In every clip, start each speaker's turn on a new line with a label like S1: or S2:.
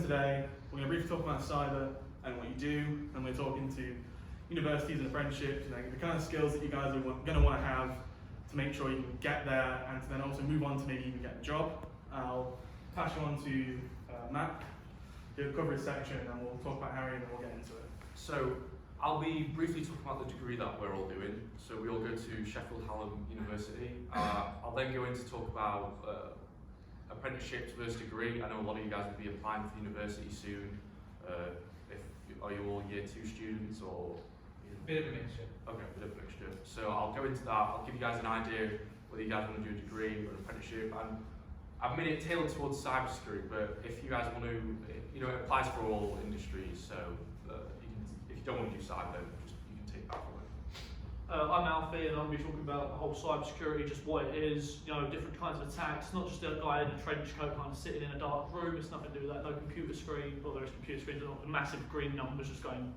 S1: today, we're going to briefly talk about cyber and what you do, and we're talking to universities and apprenticeships, the kind of skills that you guys are going to want to have to make sure you can get there, and to then also move on to maybe even get a job. I'll pass you on to Matt, do a coverage section, and we'll talk about Harry, and then we'll get into it.
S2: So I'll be briefly talking about the degree that we're all doing. So we all go to Sheffield Hallam University. I'll then go in to talk about apprenticeships versus degree. I know a lot of you guys will be applying for university soon. Are you all year 2 students or?
S3: Bit of a mixture.
S2: Okay, bit of a mixture. So I'll go into that. I'll give you guys an idea whether you guys want to do a degree or an apprenticeship. And I've made it tailored towards cybersecurity, but if you guys want to, it applies for all industries. So if you don't want to do cyber, you can take that from it.
S4: I'm Alfie, and I'll be talking about the whole cybersecurity, just what it is, different kinds of attacks. Not just a guy in a trench coat kind of sitting in a dark room. It's nothing to do with that. No computer screen. Well, there is computer screens, not massive green numbers just going.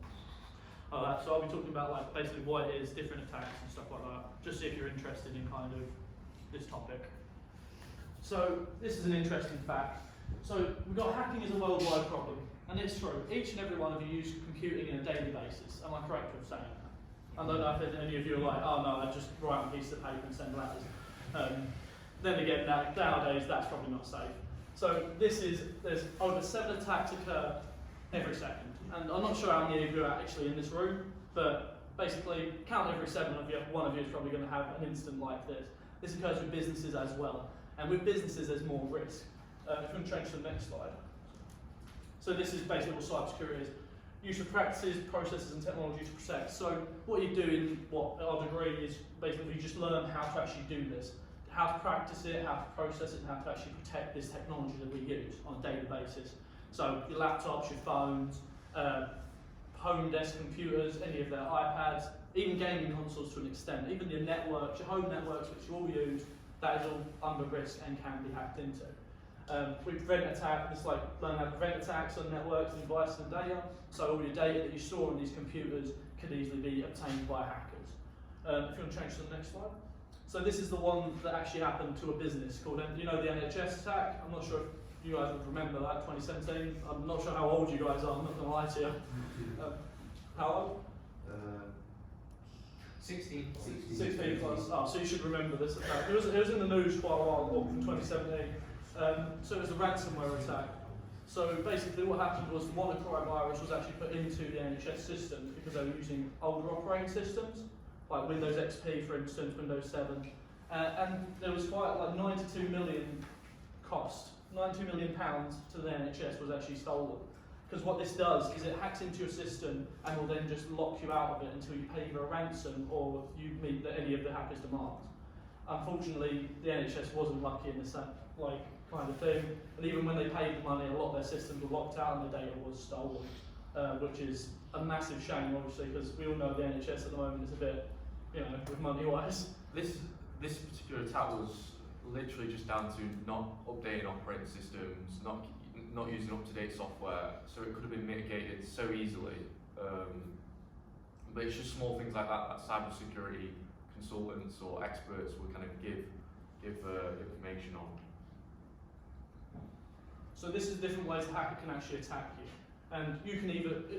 S4: That. So I'll be talking about basically what it is, different attacks and stuff like that. Just see if you're interested in kind of this topic. So this is an interesting fact. So we've got hacking is a worldwide problem, and it's true. Each and every one of you use computing on a daily basis. Am I correct with saying that? I don't know if any of you are like, oh no, I just write on a piece of paper and send letters. Then again, nowadays that's probably not safe. So there's over 7 attacks occur every second. And I'm not sure how many of you are actually in this room, but basically, count every 7 of you, one of you is probably going to have an incident like this. This occurs with businesses as well. And with businesses, there's more risk. If we can change to the next slide. So this is basically what cybersecurity is. Use of practices, processes, and technologies to protect. So what you do in our degree is basically you just learn how to actually do this, how to practice it, how to process it, and how to actually protect this technology that we use on a daily basis. So your laptops, your phones, home desk computers, any of their iPads, even gaming consoles to an extent, even your networks, your home networks, which you all use, that is all under risk and can be hacked into. We prevent attack, it's like learn how to prevent attacks on networks and devices and data, so all your data that you store on these computers could easily be obtained by hackers. If you want to change to the next slide. So this is the one that actually happened to a business called, the NHS attack. I'm not sure if you guys would remember that, 2017. I'm not sure how old you guys are, I'm not going to lie to you. How old?
S3: 16
S4: plus. Oh, so you should remember this attack. It was in the news quite a while ago, from 2017. So it was a ransomware attack. So basically what happened was the WannaCry virus was actually put into the NHS systems because they were using older operating systems, like Windows XP for instance, Windows 7. And there was quite 92 million cost. £92 million to the NHS was actually stolen. Because what this does is it hacks into your system and will then just lock you out of it until you pay either a ransom or you meet any of the hackers' demands. Unfortunately, the NHS wasn't lucky in this kind of thing, and even when they paid the money, a lot of their systems were locked out and the data was stolen, which is a massive shame, obviously, because we all know the NHS at the moment is a bit, with money-wise.
S2: This particular attack was literally just down to not updating operating systems, not using up-to-date software, so it could have been mitigated so easily. But it's just small things like that cybersecurity consultants or experts will kind of give information on.
S4: So this is different ways a hacker can actually attack you. And you can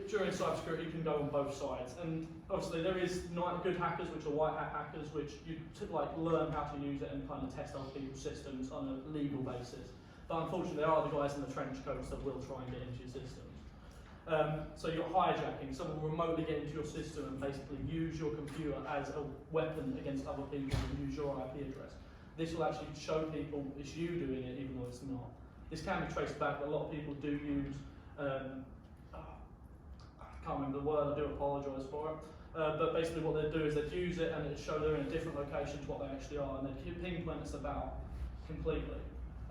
S4: during cybersecurity, you can go on both sides. And obviously there is good hackers, which are white hat hackers, which you learn how to use it and kind of test other people's systems on a legal basis. But unfortunately, there are the guys in the trench coats that will try and get into your systems. So you're hijacking. Someone will remotely get into your system and basically use your computer as a weapon against other people and use your IP address. This will actually show people it's you doing it, even though it's not. This can be traced back, but a lot of people do use, I can't remember the word, I do apologise for it. But basically what they do is they'd use it and it'd show they're in a different location to what they actually are, and they'd pinpoint us about completely.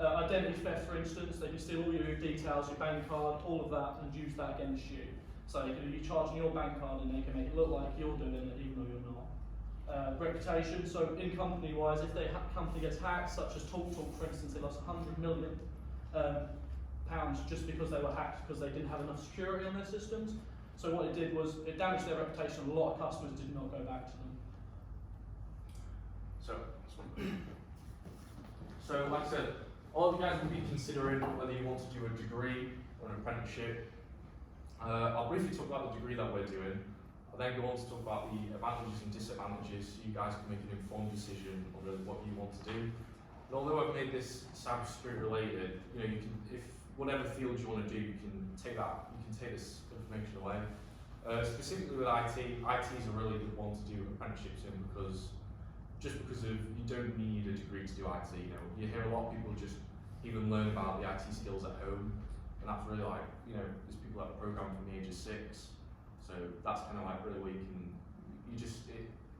S4: Identity theft, for instance, they can steal all your details, your bank card, all of that, and use that against you. So you can be charging your bank card and they can make it look like you're doing it even though you're not. Reputation, so in company-wise, if their company gets hacked, such as TalkTalk, for instance, they lost £100 million just because they were hacked because they didn't have enough security on their systems. So what it did was it damaged their reputation, and a lot of customers did not go back to them.
S2: So like I said, all of you guys will be considering whether you want to do a degree or an apprenticeship. I'll briefly talk about the degree that we're doing. I'll then go on to talk about the advantages and disadvantages so you guys can make an informed decision on really what you want to do. And although I've made this cybersecurity related, you know, you can, if whatever field you want to do, you can take this information away. Specifically with IT is a really good one to do apprenticeships in because you don't need a degree to do IT. You know, you hear a lot of people just even learn about the IT skills at home, and that's really like, you know, there's people that program from the age of 6, so that's kind of like really where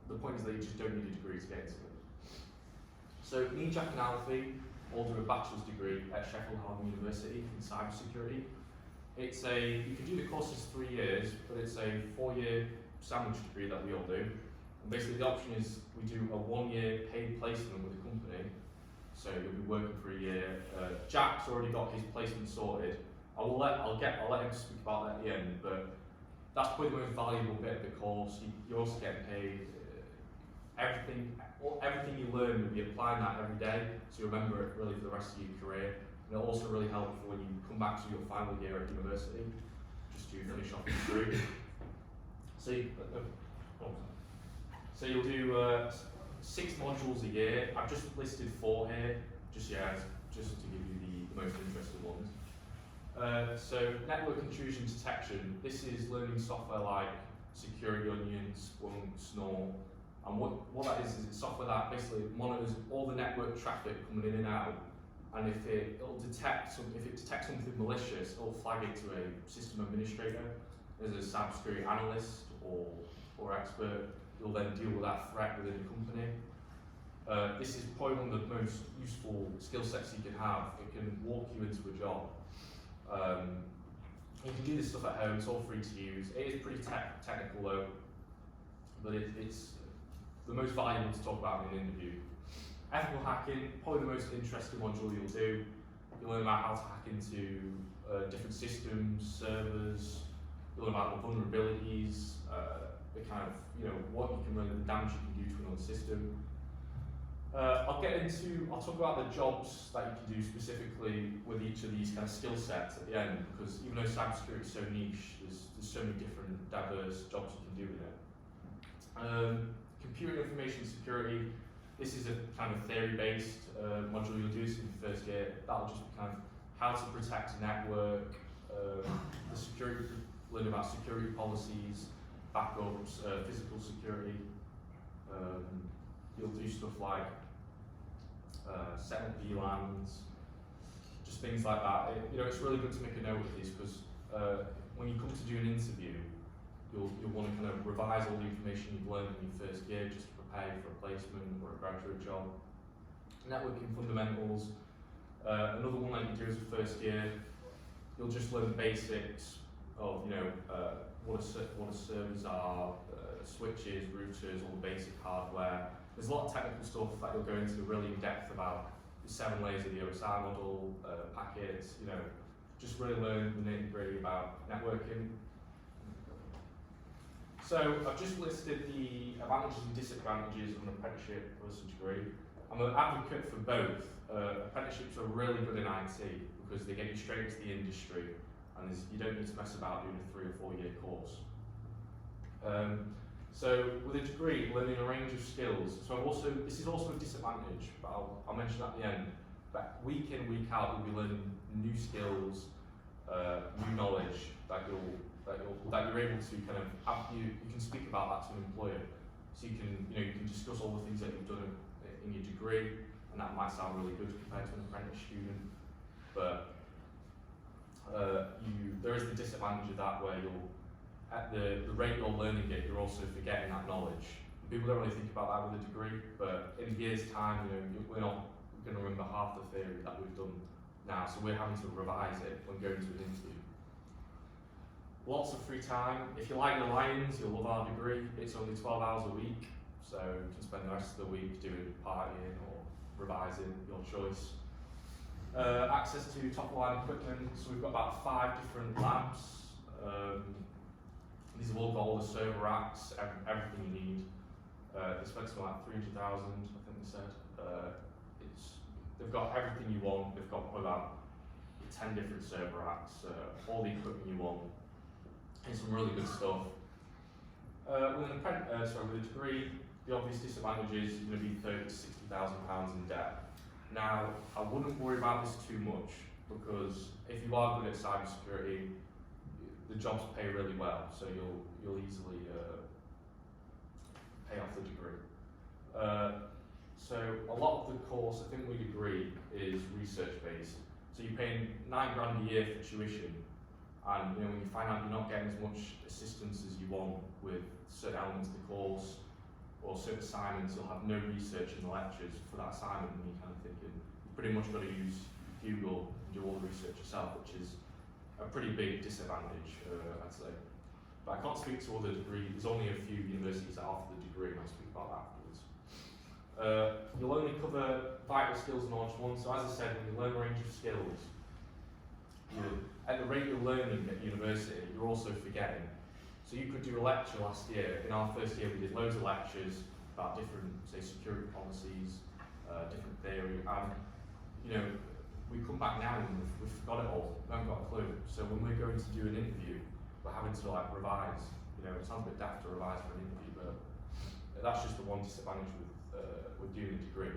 S2: the point is that you just don't need a degree to get into it. So me, Jack and Alfie all do a bachelor's degree at Sheffield Hallam University in cybersecurity. You can do the course as 3 years, but it's a 4-year sandwich degree that we all do. And basically the option is we do a 1-year paid placement with a company. So you'll be working for a year. Jack's already got his placement sorted. I'll let him speak about that at the end, but that's probably the most valuable bit of the course. You also get paid. Everything you learn, you'll be applying that every day, so you remember it really for the rest of your career. And it'll also really help for when you come back to your final year at university, just to finish off your degree. So you'll do 6 modules a year. I've just listed 4 here, just to give you the most interesting ones. So network intrusion detection. This is learning software like Security Onion, Splunk, Snore. And what that is it's software that basically monitors all the network traffic coming in and out. And if it detects something malicious, it'll flag it to a system administrator. As a cybersecurity analyst or expert, you'll then deal with that threat within the company. This is probably one of the most useful skill sets you can have. It can walk you into a job. You can do this stuff at home, it's all free to use. It is pretty technical though, but it's the most valuable to talk about in an interview. Ethical hacking, probably the most interesting module you'll do. You'll learn about how to hack into different systems, servers. You'll learn about the vulnerabilities, the kind of, the damage you can do to another system. I'll talk about the jobs that you can do specifically with each of these kind of skill sets at the end, because even though cybersecurity is so niche, there's so many different diverse jobs you can do with it. Computer information security, this is a kind of theory-based module you'll do this in the first year. That'll just be kind of how to protect a network, learn about security policies, backups, physical security. You'll do stuff like setting up VLANs, just things like that. It's really good to make a note of these because when you come to do an interview, you'll want to kind of revise all the information you've learned in your first year just to prepare for a placement or a graduate job. Networking fundamentals. Another one that you do as a first year, you'll just learn the basics of what a servers are, switches, routers, all the basic hardware. There's a lot of technical stuff that you'll go into really in depth about the 7 layers of the OSI model, packets, just really learn the nitty-gritty about networking. So I've just listed the advantages and disadvantages of an apprenticeship versus degree. I'm an advocate for both. Apprenticeships are really good in IT because they get you straight into the industry and you don't need to mess about doing a 3 or 4 year course. So with a degree, learning a range of skills. This is also a disadvantage, but I'll mention that at the end. But week in, week out, you'll be learning new skills, new knowledge that you're able to kind of you can speak about that to an employer. So you can discuss all the things that you've done in your degree, and that might sound really good compared to an apprentice student. But there is the disadvantage of that where at the rate you're learning it, you're also forgetting that knowledge. People don't really think about that with a degree, but in a year's time, we're not going to remember half the theory that we've done now, so we're having to revise it when going to an interview. Lots of free time. If you like the Lions, you'll love our degree. It's only 12 hours a week, so you can spend the rest of the week doing partying or revising, your choice. Access to top-line equipment. So we've got about 5 different labs. These have all got all the server racks, everything you need. They spent something like 300,000, I think they said. They've got everything you want. They've got about 10 different server racks, all the equipment you want, and some really good stuff. With a degree, the obvious disadvantage is you're going to be £30,000 to £60,000 in debt. Now, I wouldn't worry about this too much, because if you are good at cybersecurity, the jobs pay really well, so you'll easily pay off the degree. So a lot of the course, I think we agree, is research based. So you're paying £9 a year for tuition, and when you find out you're not getting as much assistance as you want with certain elements of the course or certain assignments, you'll have no research in the lectures for that assignment, and you're kind of thinking you've pretty much got to use Google and do all the research yourself, which is a pretty big disadvantage, I'd say. But I can't speak to other degrees. There's only a few universities that offer the degree, and I'll speak about that afterwards. You'll only cover vital skills and knowledge once. So as I said, when you learn a range of skills, at the rate you're learning at university, you're also forgetting. So you could do a lecture last year. In our first year, we did loads of lectures about different, say, security policies, different theory, and we come back now and we've forgot it all. We haven't got a clue. So when we're going to do an interview, we're having to revise. It sounds a bit daft to revise for an interview, but that's just the one disadvantage with doing a degree.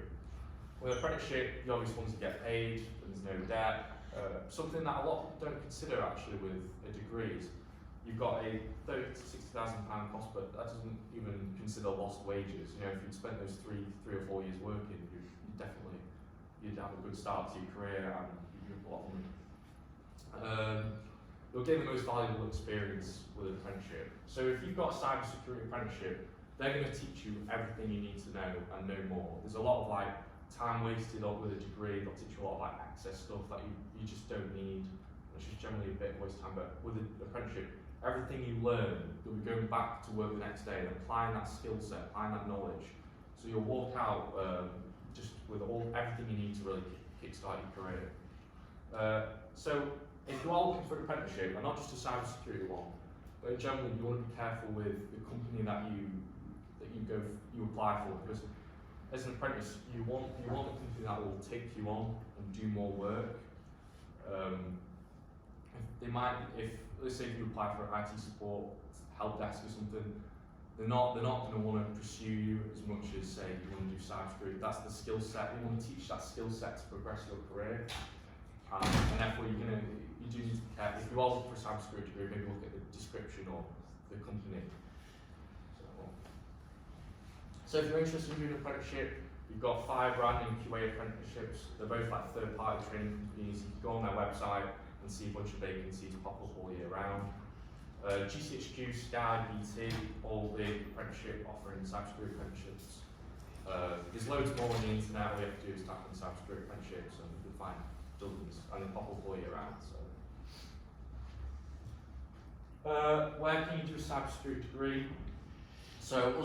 S2: With an apprenticeship, you obviously want to get paid, there's no debt. Something that a lot don't consider actually with a degree is you've got a £30,000 to £60,000 cost, but that doesn't even consider lost wages. If you'd spent those three or 4 years working, you'd have a good start to your career and you'd make a lot of money. You'll gain the most valuable experience with an apprenticeship. So if you've got a cybersecurity apprenticeship, they're going to teach you everything you need to know and no more. There's a lot of time wasted on with a degree. They'll teach you a lot of access stuff that you just don't need, which is generally a bit of a waste of time. But with an apprenticeship, everything you learn, you'll be going back to work the next day and applying that skill set, applying that knowledge. So you'll walk out just with everything you need to really kickstart your career. So if you are looking for an apprenticeship, and not just a cybersecurity one, but generally you want to be careful with the company that you apply for, because as an apprentice you want a company that will take you on and do more work. If let's say if you apply for IT support, help desk or something, they're not going to want to pursue you as much as say you want to do cybersecurity. That's the skill set. They want to teach that skill set to progress your career, and therefore you do need to be careful. If you are looking for a cybersecurity degree, maybe look at the description or the company. So if you're interested in doing an apprenticeship, we've got 5 random QA apprenticeships. They're both third-party training companies. You can go on their website and see a bunch of vacancies pop up all year round. GCHQ, Sky, BT, all big apprenticeship offering cybersecurity apprenticeships. There's loads more on the internet. All you have to do is type in cybersecurity apprenticeships and you'll find dozens, and they pop up all year round. So, where can you do a cybersecurity degree? So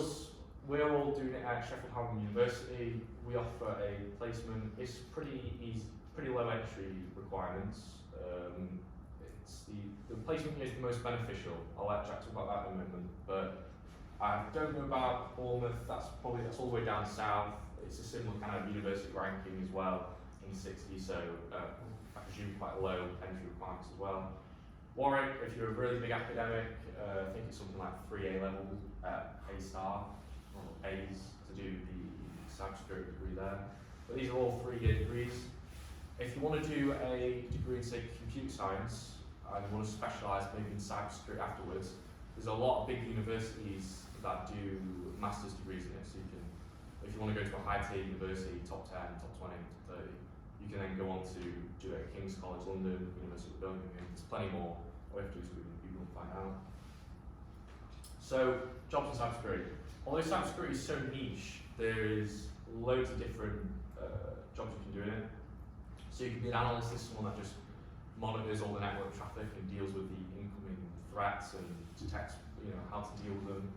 S2: we're all doing it at Sheffield Hallam University. We offer a placement. It's pretty easy, pretty low entry requirements. The placement year is the most beneficial. I'll let Jack talk about that in a moment. But I don't know about Bournemouth. That's all the way down south. It's a similar kind of university ranking as well in the 60s. So I presume quite low entry requirements as well. Warwick, if you're a really big academic, I think it's something like 3 A level at A star. A's to do the cybersecurity degree there. But these are all 3-year degrees. If you want to do a degree in, say, computer science, and you want to specialise maybe in cybersecurity afterwards, there's a lot of big universities that do master's degrees in it. So you can, if you want to go to a high-tier university, top 10, top 20, top 30, you can then go on to do it at King's College London, University of Birmingham. There's plenty more. All you have to do is Google and find out. So, jobs in cybersecurity. Although cybersecurity is so niche, there is loads of different jobs you can do in it. So you can be an analyst, this is someone that just monitors all the network traffic and deals with the incoming threats and detects how to deal with them.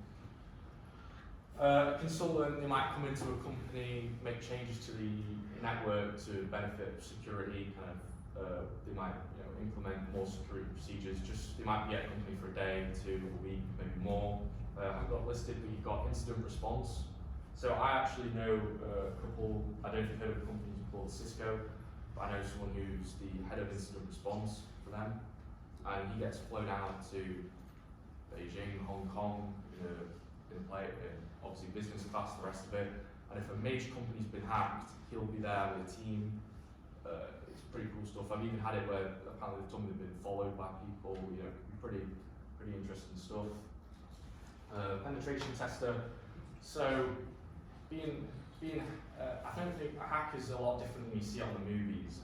S2: A consultant, they might come into a company, make changes to the network to benefit security, they might implement more security procedures. They might be at a company for a day, 2, a week, maybe more. I've got listed, but you've got incident response. So I actually know a couple, I don't know if you've heard of a company called Cisco, I know someone who's the head of incident response for them, and he gets flown out to Beijing, Hong Kong, in obviously business class, the rest of it. And if a major company's been hacked, he'll be there with a team. It's pretty cool stuff. I've even had it where apparently they've told me they've been followed by people. Pretty interesting stuff. Penetration tester. So being I don't think a hack is a lot different than you see on the movies.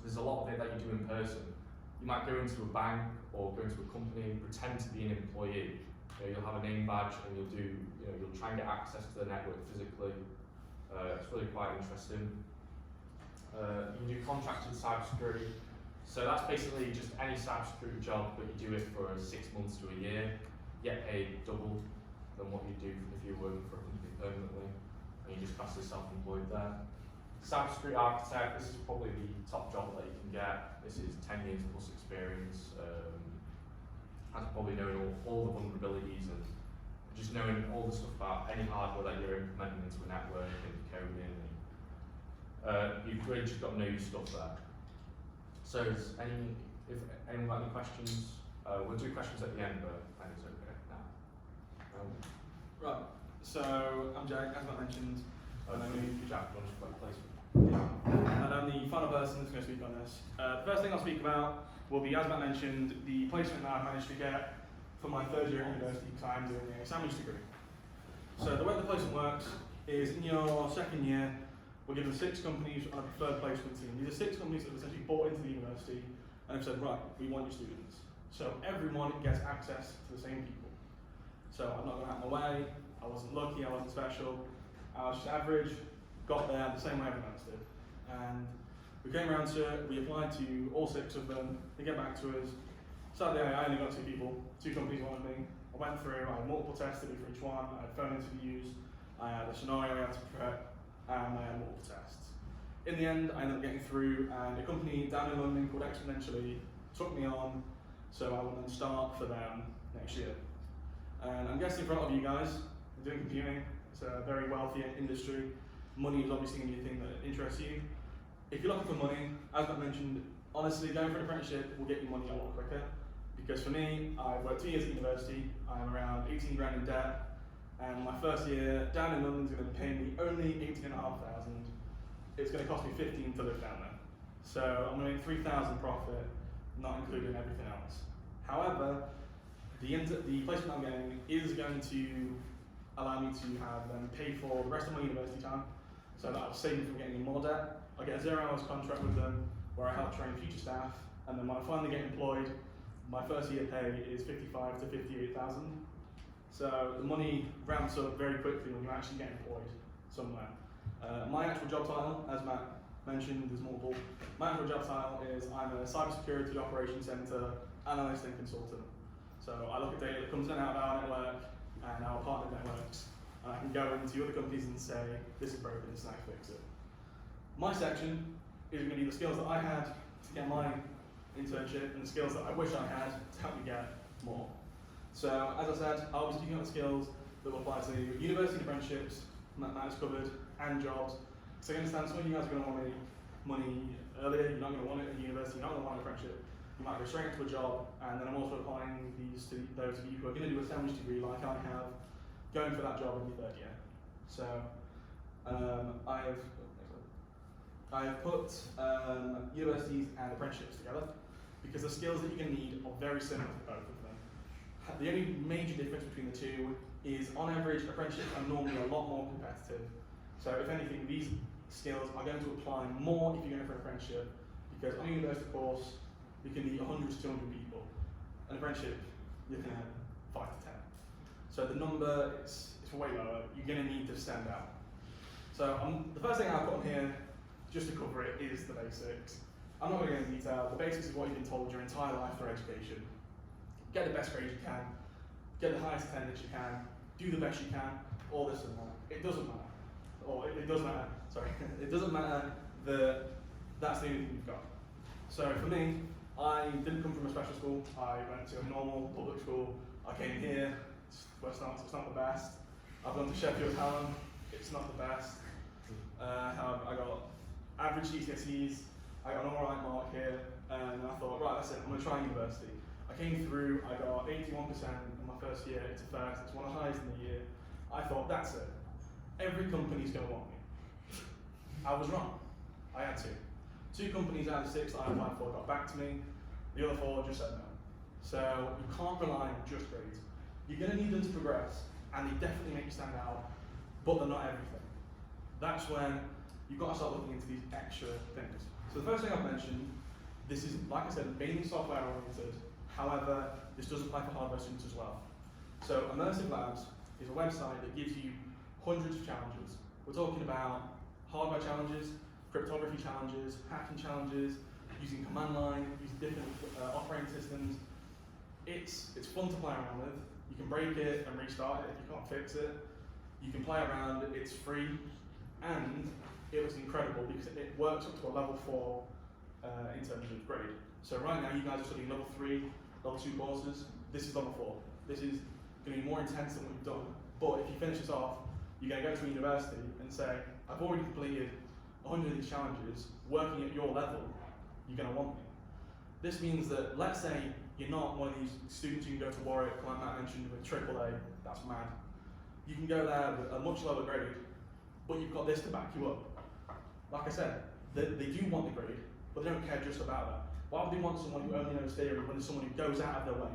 S2: There's a lot of it that you do in person. You might go into a bank or go into a company, pretend to be an employee. You'll have a name badge and you'll try and get access to the network physically. It's really quite interesting. You can do contracted cybersecurity. So that's basically just any cybersecurity job, but you do it for 6 months to a year. You get paid double than what you do if you're working for a company permanently, and you just class as self-employed there. Cybersecurity architect, this is probably the top job that you can get. This is 10 years plus experience. That's probably knowing all the vulnerabilities and just knowing all the stuff about any hardware that you're implementing into a network and coding. You've really just got to know your stuff there. So, if anyone got any questions, we'll do questions at the end, but I think it's okay now.
S1: Right, so I'm Jack, as I mentioned.
S2: And then Jack, do you want to just put a placement?
S1: And I'm the final person that's going to speak on this. The first thing I'll speak about will be, as Matt mentioned, the placement that I've managed to get for my third year at university because I'm doing a sandwich degree. So the way the placement works is in your second year, we're given 6 companies on a preferred placement team. These are 6 companies that have essentially bought into the university and have said, right, we want your students. So everyone gets access to the same people. So I'm not going out of my way, I wasn't lucky, I wasn't special, I was just average, got there the same way everyone else did. And we came around to it, we applied to all 6 of them, they get back to us. Sadly, I only got 2 people, 2 companies wanted me. I went through, I had multiple tests to do for each one, I had phone interviews, I had a scenario I had to prep, and I had multiple tests. In the end, I ended up getting through, and a company down in London called Exponentially took me on, so I will then start for them next year. And I'm guessing for a lot of you guys, you're doing computing, it's a very wealthy industry. Money is obviously going to be a thing that interests you. If you're looking for money, as I mentioned, honestly, going for an apprenticeship will get you money a lot quicker. Because for me, I've worked 2 years at university, I'm around 18 grand in debt, and my first year down in London is going to pay me only 18,500. It's going to cost me 15 to live down there. So I'm going to make 3,000 profit, not including everything else. However, the placement I'm getting is going to allow me to have them pay for the rest of my university time, so that I'll save me from getting any more debt. I get a 0 hours contract with them where I help train future staff, and then when I finally get employed, my first year pay is 55 to 58,000. So the money ramps up very quickly when you actually get employed somewhere. My actual job title, as Matt mentioned, there's multiple. My actual job title is I'm a cybersecurity operations center analyst and consultant. So I look at data that comes in and out of our network and our partner networks, and I can go into other companies and say, this is broken, this is how to fix it. My section is going to be the skills that I had to get my internship and the skills that I wish I had to help me get more. So, as I said, I'll be speaking about the skills that will apply to university apprenticeships, Matt has covered, and jobs. So I understand some of you guys are going to want money earlier, you're not going to want it at university, you're not going to want an apprenticeship. You might go straight into a job, and then I'm also applying these to those of you who are going to do a sandwich degree like I have, going for that job in your third year. So, I have put universities and apprenticeships together because the skills that you're going to need are very similar to both of them. The only major difference between the two is, on average, apprenticeships are normally a lot more competitive. So if anything, these skills are going to apply more if you're going for an apprenticeship, because on a university course, you can be 100 to 200 people. An apprenticeship, you're looking at 5 to 10. So the number is way lower. You're going to need to stand out. So the first thing I'll put on here, just to cover it, is the basics. I'm not going to go into detail. The basics is what you've been told your entire life through education. Get the best grades you can, get the highest attendance you can, do the best you can, all this and that. It doesn't matter. Or it does matter, sorry. It doesn't matter that that's the only thing you've got. So for me, I didn't come from a special school. I went to a normal public school. I came here, it's not the best. I've gone to Sheffield Hallam, it's not the best. However, I got average GCSEs, I got an alright mark here, and I thought, right, that's it, I'm going to try university. I came through, I got 81% in my first year, it's a first, it's one of the highest in the year. I thought, that's it. Every company's going to want me. I was wrong. I had two. 2 companies out of 6 that I applied for got back to me, the other 4 just said no. So you can't rely on just grades. You're going to need them to progress, and they definitely make you stand out, but they're not everything. That's when you've got to start looking into these extra things. So the first thing I've mentioned, this is, like I said, mainly software oriented. However, this does apply for hardware students as well. So Immersive Labs is a website that gives you hundreds of challenges. We're talking about hardware challenges, cryptography challenges, hacking challenges, using command line, using different operating systems. It's fun to play around with. You can break it and restart it if you can't fix it. You can play around, it's free, and it was incredible because it works up to a level 4 in terms of grade. So right now you guys are studying level 3, level 2 courses. This is level 4. This is going to be more intense than what you've done. But if you finish this off, you're going to go to a university and say, I've already completed 100 of these challenges, working at your level, you're going to want me. This means that, let's say you're not one of these students who can go to Warwick, like Matt mentioned, with AAA, that's mad. You can go there with a much lower grade, but you've got this to back you up. Like I said, they do want the grade, but they don't care just about that. Why would they want someone who only knows theory when there's someone who goes out of their way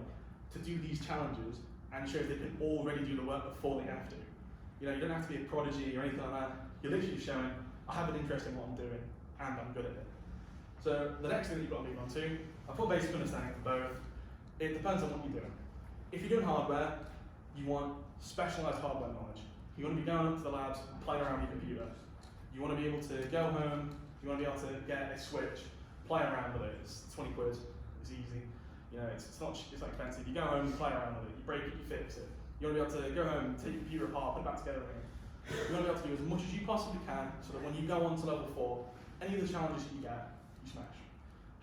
S1: to do these challenges and shows they can already do the work before they have to? You know, you don't have to be a prodigy or anything like that. You're literally showing, I have an interest in what I'm doing, and I'm good at it. So the next thing that you've got to move on to, I put basic understanding for both. It depends on what you're doing. If you're doing hardware, you want specialised hardware knowledge. You want to be going up to the labs and playing around with your computer. You want to be able to go home, you want to be able to get a switch, play around with it. It's 20 quid, it's easy. You know, it's not expensive. You go home, you play around with it, you break it, you fix it. You want to be able to go home, take your computer apart, put it back together again. You want to be able to do as much as you possibly can so that when you go on to level 4, any of the challenges you get, you smash.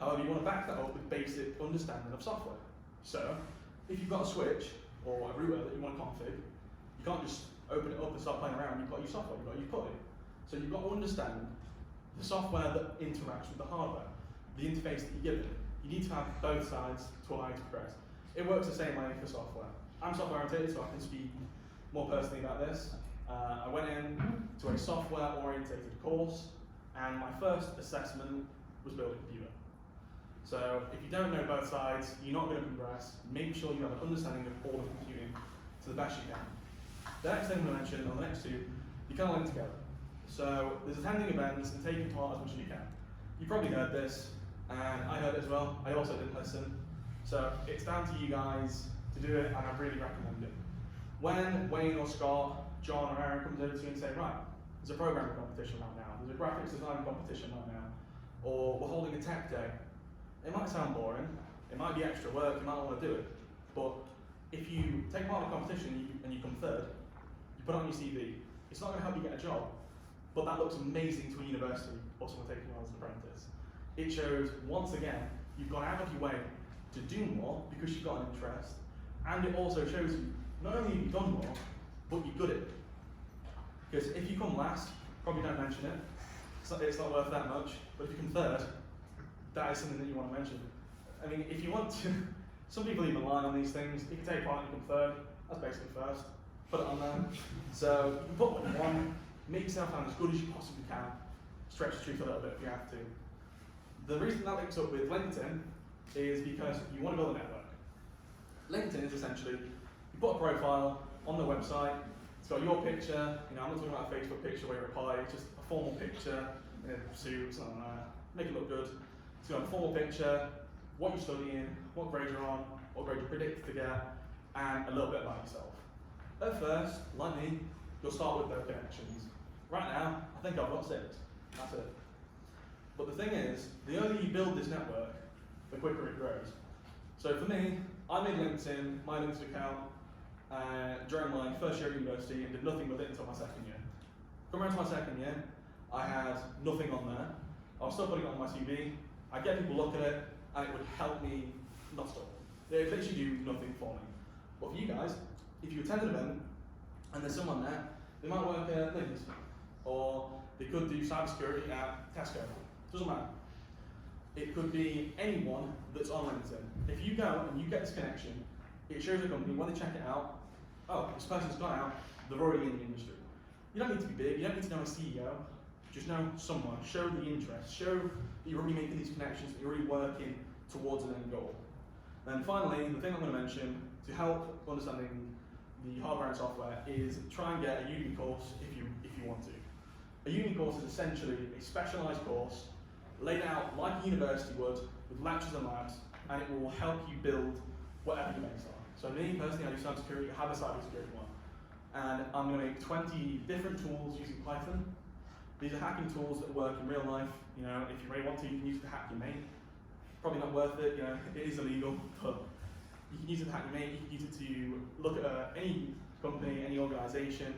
S1: However, you want to back that up with basic understanding of software. So, if you've got a switch or a router that you want to config, you can't just open it up and start playing around. You've got your software, you've got your PUTty. So you've got to understand the software that interacts with the hardware, the interface that you're given. You need to have both sides to allow you to progress. It works the same way for software. I'm software oriented, so I can speak more personally about this. I went in to a software orientated course, and my first assessment was build a computer. So if you don't know both sides, you're not going to progress. Make sure you have an understanding of all of computing to the best you can. The next thing I'm going to mention, on the next 2, you kind of link together. So there's attending events and taking part as much as you can. You probably heard this, and I heard it as well. I also didn't listen. So it's down to you guys to do it, and I really recommend it. When Wayne or Scott, John or Aaron comes over to you and say, right, there's a programming competition right now, there's a graphics design competition right now, or we're holding a tech day. It might sound boring, it might be extra work, you might not want to do it, but if you take part in a competition and you come third, you put it on your CV, it's not going to help you get a job, but that looks amazing to a university or someone taking you on as an apprentice. It shows, once again, you've gone out of your way to do more because you've got an interest, and it also shows you, not only have you done more, but you're good at it. Because if you come last, probably don't mention it, it's not worth that much, but if you come third, that is something that you want to mention. I mean, if you want to, some people even lie on these things. If you take part and you come third, that's basically first. Put it on there. So you can put what you want, make yourself sound as good as you possibly can, stretch the truth a little bit if you have to. The reason that links up with LinkedIn is because you want to build a network. LinkedIn is essentially, you put a profile on the website, it's got your picture, you know, I'm not talking about a Facebook picture where you reply, it's just a formal picture in a suit, something like that, make it look good. It's got a formal picture, what you're studying, what grade you're on, what grade you predict to get, and a little bit about yourself. At first, like me, you'll start with those connections. Right now, I think I've got 6, that's it. But the thing is, the earlier you build this network, the quicker it grows. So for me, I made LinkedIn, my LinkedIn account, during my first year at university and did nothing with it until my second year. Coming around to my second year, I had nothing on there. I was still putting it on my CV. I'd get people look at it, and it would help me not stop. It would literally do nothing for me. But for you guys, if you attend an event, and there's someone there, they might work at Lincoln, or They could do cybersecurity at Tesco. Doesn't matter. It could be anyone that's on LinkedIn. If you go and you get this connection, it shows the company, when they check it out, oh, this person's gone out, they're already in the industry. You don't need to be big, you don't need to know a CEO, just know someone, show the interest, show that you're already making these connections, that you're already working towards an end goal. And finally, the thing I'm going to mention to help understanding the hardware and software is try and get a uni course if you want to. A uni course is essentially a specialised course laid out like a university would, with lectures and labs, and it will help you build whatever your makes are. So me, personally, I do cybersecurity, I have a cybersecurity one. And I'm going to make 20 different tools using Python. These are hacking tools that work in real life. You know, if you really want to, you can use it to hack your mate. Probably not worth it, you know, it is illegal, but you can use it to hack your mate, you can use it to look at any company, any organisation,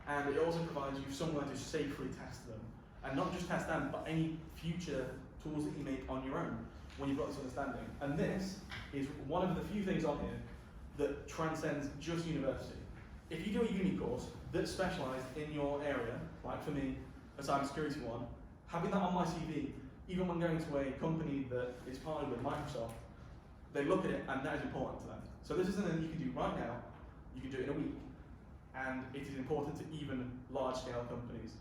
S1: and it also provides you somewhere to safely test them. And not just test them, but any future tools that you make on your own when you've got this understanding. And this is one of the few things on here that transcends just university. If you do a uni course that's specialised in your area, like for me, a cybersecurity one, having that on my CV, even when going to a company that is partnered with Microsoft, they look at it and that is important to them. So this is something that you can do right now, you can do it in a week, and it is important to even large scale companies.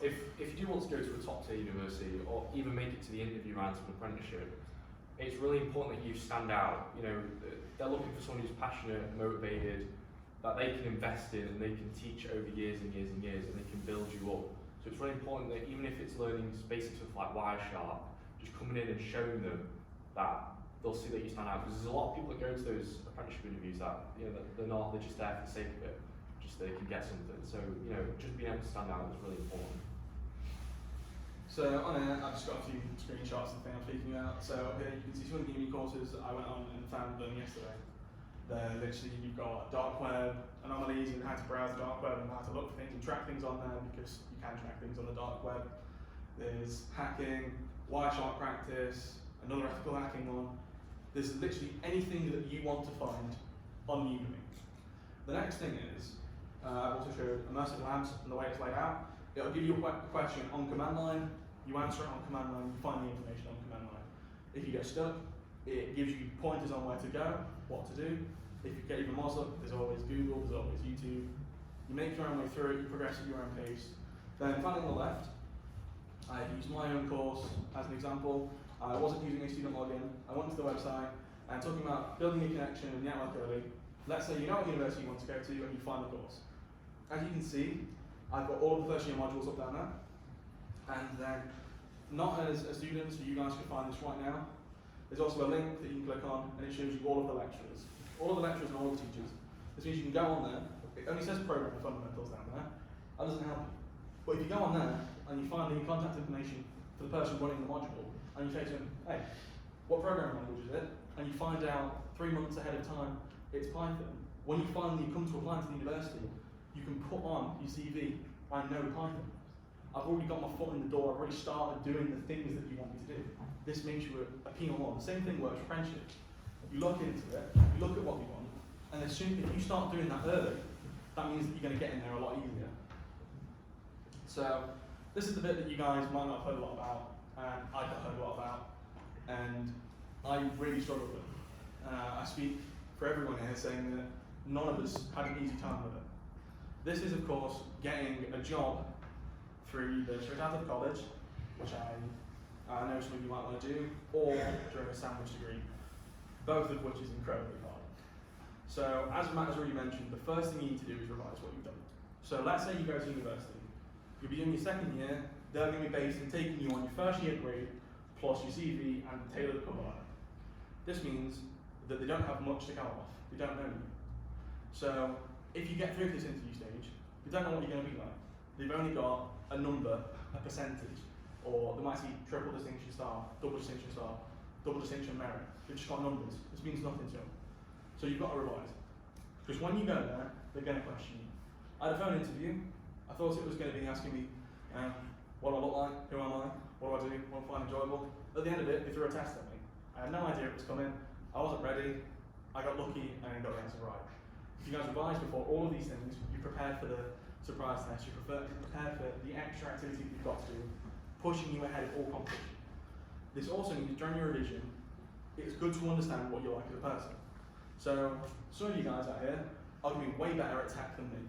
S2: If you do want to go to a top tier university or even make it to the interview round of an apprenticeship, it's really important that you stand out. You know, they're looking for someone who's passionate, motivated, that they can invest in and they can teach over years and years and years, and they can build you up. So it's really important that even if it's learning basic stuff like Wireshark, just coming in and showing them that they'll see that you stand out. Because there's a lot of people that go to those apprenticeship interviews that, you know, they're just there for the sake of it, just so they can get something. So, you know, just being able to stand out is really important.
S1: So on here, I've just got a few screenshots of the thing I'm speaking about. So up here you can see some of the uni courses that I went on and found them yesterday. They're literally, you've got dark web anomalies and how to browse the dark web and how to look for things and track things on there, because you can track things on the dark web. There's hacking, Wireshark practice, another ethical hacking one. There's literally anything that you want to find on Udemy. The next thing is, I've also showed immersive labs and the way it's laid out. It'll give you a question on command line, you answer it on command line, you find the information on command line. If you get stuck, it gives you pointers on where to go, what to do. If you get even more stuck, there's always Google, there's always YouTube. You make your own way through it, you progress at your own pace. Then finally on the left, I used my own course as an example. I wasn't using a student login. I went to the website and talking about building a connection and network early. Let's say you know what university you want to go to and you find the course. As you can see, I've got all of the first year modules up down there. And then, not as a student, so you guys can find this right now, there's also a link that you can click on and it shows you all of the lecturers. All of the lecturers and all the teachers. This means you can go on there, it only says programming fundamentals down there, that doesn't help you. But if you go on there and you find the contact information for the person running the module, and you say to them, hey, what programming language is it? And you find out 3 months ahead of time it's Python. When you finally come to apply to the university, you can put on your CV, I know Python. I've already got my foot in the door, I've already started doing the things that you want me to do. This makes you appeal more. The same thing works for friendships. You look into it, you look at what you want, and as soon as you start doing that early, that means that you're going to get in there a lot easier. So, this is the bit that you guys might not have heard a lot about, and I've not heard a lot about, and I really struggled with. I speak for everyone here saying that none of us had an easy time with it. This is, of course, getting a job through either straight out of college, which I know some of you might want to do, or during a sandwich degree, both of which is incredibly hard. So, as Matt has already mentioned, the first thing you need to do is revise what you've done. So, let's say you go to university. You'll be doing your second year, they're going to be based on taking you on your first year grade, plus your CV and tailored cover letter. This means that they don't have much to go off. They don't know you. So, if you get through this interview stage, they don't know what you're going to be like. They've only got a number, a percentage, or they might see triple distinction star, double distinction merit. They've just got numbers. This means nothing to them. So you've got to revise. Because when you go there, they're going to question you. I had a phone interview. I thought it was going to be asking me, what do I look like, who am I, what do I do, what do I find enjoyable. At the end of it, they threw a test at me. I had no idea it was coming. I wasn't ready. I got lucky and got the answer right. If you guys revise before all of these things, you prepare for the surprise test, you're prepared for the extra activity that you've got to do, pushing you ahead of all competition. This also means during your revision, it's good to understand what you're like as a person. So some of you guys out here are going to be way better at tech than me,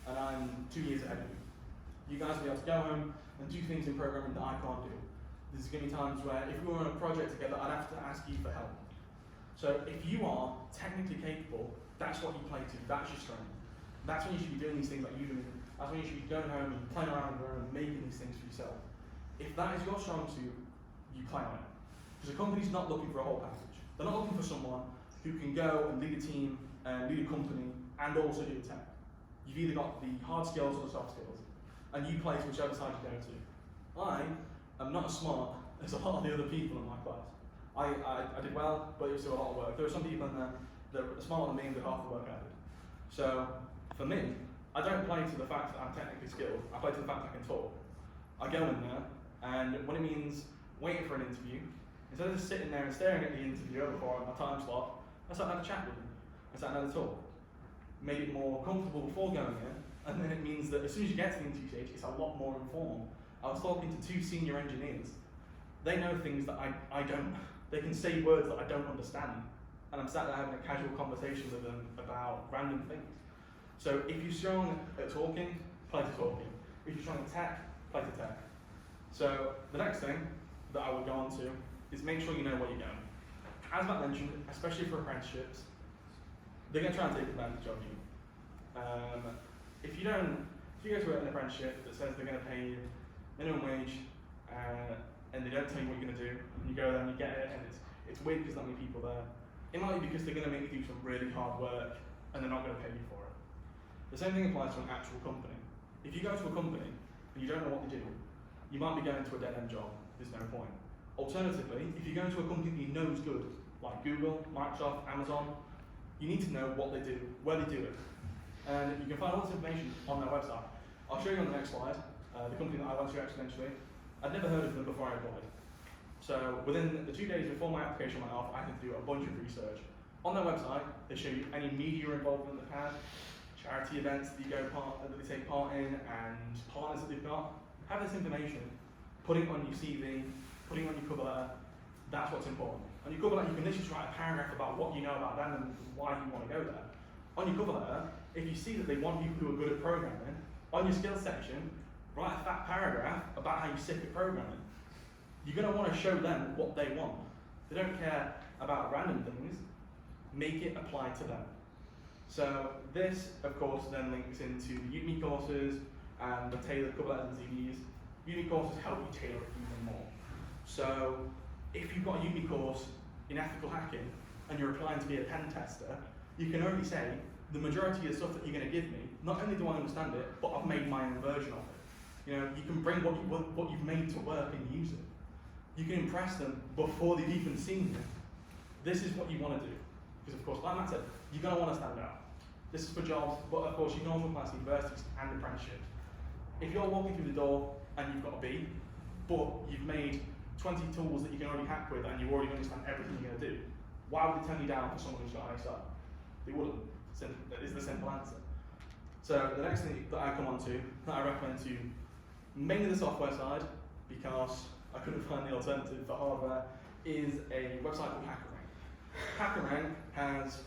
S1: and I'm 2 years ahead of you. You guys will be able to go home and do things in programming that I can't do. There's going to be times where if we were on a project together, I'd have to ask you for help. So if you are technically capable, that's what you play to, that's your strength. That's when you should be doing these things like you do. That's when you should be going home and playing around in the room and making these things for yourself. If that is your strong suit, you play on it. Because a company's not looking for a whole package. They're not looking for someone who can go and lead a team, lead a company, and also do tech. You've either got the hard skills or the soft skills, and you play to whichever side you go to. I am not as smart as a lot of the other people in my class. I did well, but it was still a lot of work. There are some people in there that are smarter than me and did half the work I did. So, for me, I don't play to the fact that I'm technically skilled, I play to the fact that I can talk. I go in there, and when it means waiting for an interview, instead of just sitting there and staring at the interviewer before my time slot, I sat down to chat with them. I sat down to talk. Made it more comfortable before going in, and then it means that as soon as you get to the interview stage, it's a lot more informal. I was talking to 2 senior engineers. They know things that I don't. They can say words that I don't understand, and I'm sat there having a casual conversation with them about random things. So if you're strong at talking, play to talking. If you're strong at tech, play to tech. So the next thing that I would go on to is make sure you know what you're doing. As Matt mentioned, especially for apprenticeships, they're going to try and take advantage of you. If you go to an apprenticeship that says they're going to pay you minimum wage and they don't tell you what you're going to do, and you go there and you get it, and it's weird because there's not many people there. It might be because they're going to make you do some really hard work and they're not going to pay you for it. The same thing applies to an actual company. If you go to a company and you don't know what they do, you might be going to a dead-end job. There's no point. Alternatively, if you go to a company that you know is good, like Google, Microsoft, Amazon, you need to know what they do, where they do it. And you can find all this information on their website. I'll show you on the next slide, the company that I went to exponentially. I'd never heard of them before I applied. So within the 2 days before my application went off, I had to do a bunch of research. On their website, they show you any media involvement they've had, charity events that they take part in, and partners that they've got. Have this information, put it on your CV, put it on your cover letter. That's what's important. On your cover letter, you can literally write a paragraph about what you know about them and why you want to go there. On your cover letter, if you see that they want people who are good at programming, on your skills section, write a fat paragraph about how you're sick at programming. You're going to want to show them what they want. They don't care about random things. Make it apply to them. So this, of course, then links into the Udemy courses and the tailored cover letters and CVs. Udemy courses help you tailor it even more. So if you've got a Udemy course in ethical hacking and you're applying to be a pen tester, you can only say the majority of the stuff that you're going to give me, not only do I understand it, but I've made my own version of it. You know, you can bring what you've made to work and use it. You can impress them before they've even seen it. This is what you want to do. Because of course, like Matt said, you're going to want to stand out. This is for jobs, but of course you can also apply to universities and apprenticeships. If you're walking through the door and you've got a B, but you've made 20 tools that you can already hack with and you already understand everything you're going to do, why would they turn you down for someone who's got an A star? They wouldn't. That is the simple answer. So the next thing that I come on to, that I recommend to mainly the software side, because I couldn't find the alternative for hardware, is a website called HackerRank. HackerRank has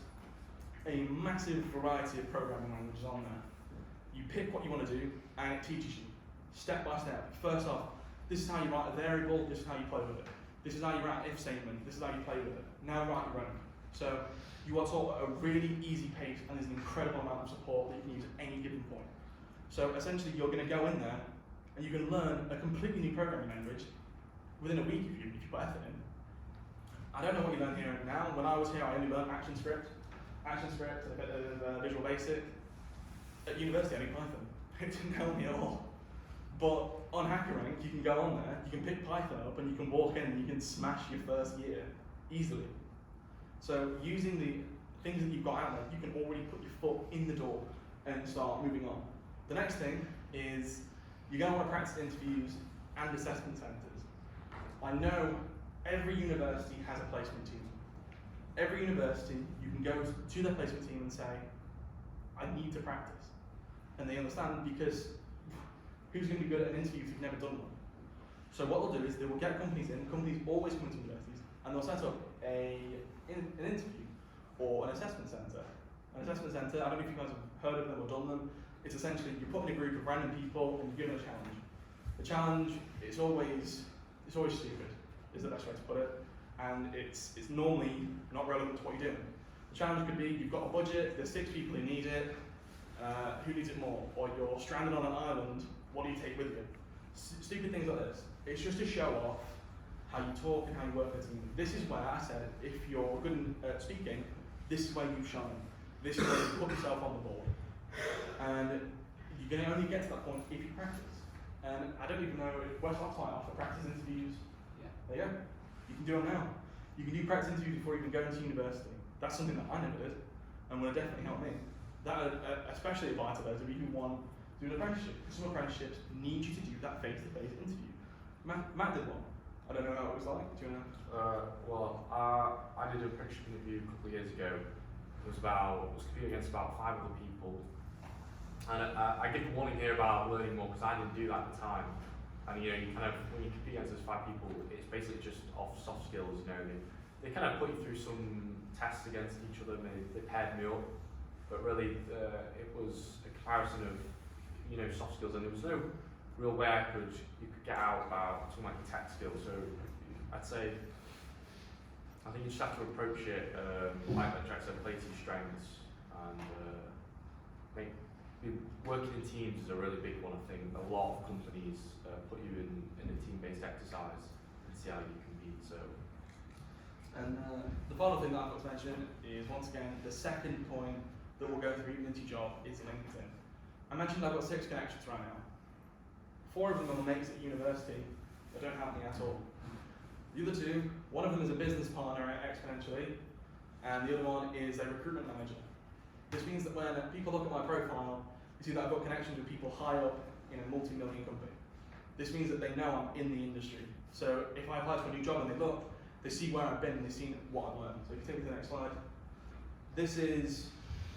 S1: a massive variety of programming languages on there. You pick what you want to do, and it teaches you, step by step. First off, this is how you write a variable, this is how you play with it. This is how you write an if statement, this is how you play with it. Now write your own. So you are taught at a really easy pace, and there's an incredible amount of support that you can use at any given point. So essentially, you're going to go in there, and you can learn a completely new programming language within a week if you put effort in. I don't know what you learn here now. When I was here, I only learned ActionScript, and a bit of Visual Basic. At university, I knew Python. It didn't help me at all. But on HackerRank, you can go on there, you can pick Python up, and you can walk in and you can smash your first year easily. So using the things that you've got out there, you can already put your foot in the door and start moving on. The next thing is you're going to want to practice interviews and assessment centres. I know every university has a placement team. Every university, you can go to their placement team and say, I need to practice. and they understand, because who's going to be good at an interview if you've never done one? So what they'll do is they will get companies in. Companies always come into universities, and they'll set up an interview or an assessment centre. An assessment centre, I don't know if you guys have heard of them or done them. It's essentially you put in a group of random people and you give them a challenge. The challenge, it's always stupid, is the best way to put it, and it's normally not relevant to what you're doing. The challenge could be you've got a budget, there's 6 people who need it, who needs it more? Or you're stranded on an island, what do you take with you? Stupid things like this. It's just to show off how you talk and how you work as a team. This is where I said, if you're good at speaking, this is where you shine. This is where you put yourself on the board. And you can only get to that point if you practice. And I don't even know if Westlock might offer practice interviews.
S3: Yeah.
S1: There you go. You can do them now. You can do practice interviews before you even go into university. That's something that I never did, and will definitely help me. That especially apply to those of you who want to do an apprenticeship. Because some apprenticeships need you to do that face-to-face interview. Matt did one. I don't know how it was like. Do you know?
S2: I did an apprenticeship interview a couple of years ago. It was competing against about 5 other people. And I get the warning here about learning more because I didn't do that at the time. And you kind of, when you compete against those 5 people, it's basically just off soft skills. They kind of put you through some tests against each other. And they paired me up, but really it was a comparison of soft skills, and there was no real way you could get out about something like your tech skills. So I'd say I think you just have to approach it like Jack said, play to your strengths, and working in teams is a really big one. I think a lot of companies put you in a team-based exercise and see how you compete. So.
S1: And the final thing that I've got to mention is, once again, the second point that will go through into your job is LinkedIn. I mentioned I've got 6 connections right now. 4 of them are mates at university that don't help me at all. The other 2, one of them is a business partner at Exponentially, and the other one is a recruitment manager. This means that when people look at my profile, you see that I've got connections with people high up in a multi-million company. This means that they know I'm in the industry. So if I apply for a new job and they look, they see where I've been and they've seen what I've learned. So if you take me to the next slide. This is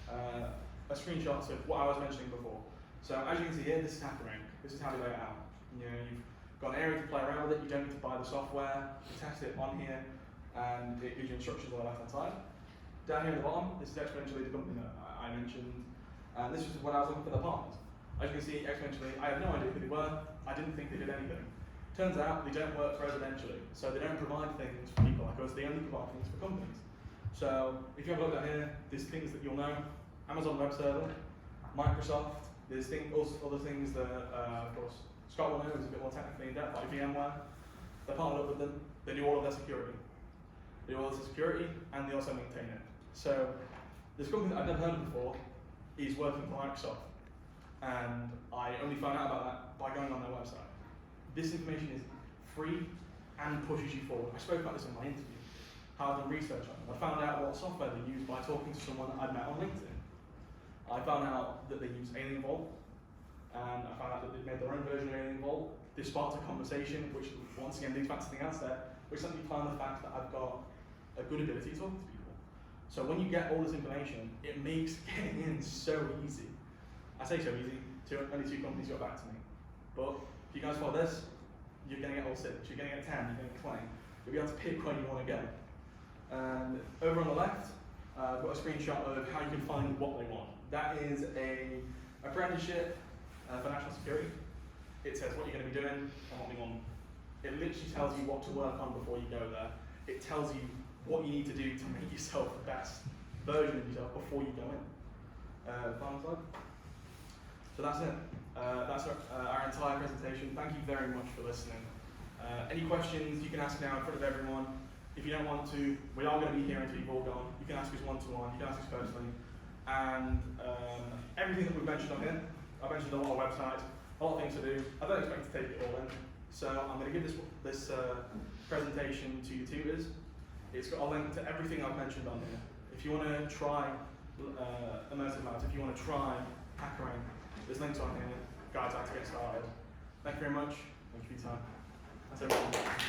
S1: a screenshot of what I was mentioning before. So as you can see here, this is HackerRank. This is how we lay it out. You've got an area to play around with it. You don't need to buy the software. You test it on here, and it gives you instructions on the left-hand side. Down here at the bottom, this is Exponentially, the company that I mentioned. And this was when I was looking for the partners. As you can see, Exponentially, I had no idea who they were. I didn't think they did anything. Turns out they don't work residentially, so they don't provide things for people like us. They only provide things for companies. So if you have a look down here, there's things that you'll know: Amazon Web Server, Microsoft. There's other things that, of course, Scott will know is a bit more technically in depth, like VMware. They're partnered up with them. They do all of their security. They do all of their security, and they also maintain it. So this company that I've never heard of before is working for Microsoft, and I only found out about that by going on their website. This information is free and pushes you forward. I spoke about this in my interview, how I've done research on them. I found out what software they use by talking to someone that I'd met on LinkedIn. I found out that they use Alien Vault, and I found out that they've made their own version of Alien Vault. This sparked a conversation, which once again leads back to the outset, which let me find the fact that I've got a good ability to talk to people. So when you get all this information, it makes getting in so easy. I say so easy, only 2 companies got back to me. But if you guys follow this, you're going to get all 6, you're going to get 10, you're going to get 20. You'll be able to pick where you want to go. And over on the left, I've got a screenshot of how you can find what they want. That is a apprenticeship for national security. It says what you're going to be doing and what they want. It literally tells you what to work on before you go there. It tells you what you need to do to make yourself the best version of yourself before you go in. Final slide. So that's it. That's our entire presentation. Thank you very much for listening. Any questions you can ask now in front of everyone. If you don't want to, we are going to be here until you've all gone. You can ask us one-to-one, you can ask us personally. And everything that we've mentioned on here, I've mentioned a lot of websites, a lot of things to do. I don't expect to take it all in. So I'm going to give this presentation to your tutors. It's got a link to everything I've mentioned on here. If you want to try Immersive Labs, if you want to try HackerRank, there's links on here, guides how to get started. Thank you very much. Thank you for your time. That's everything.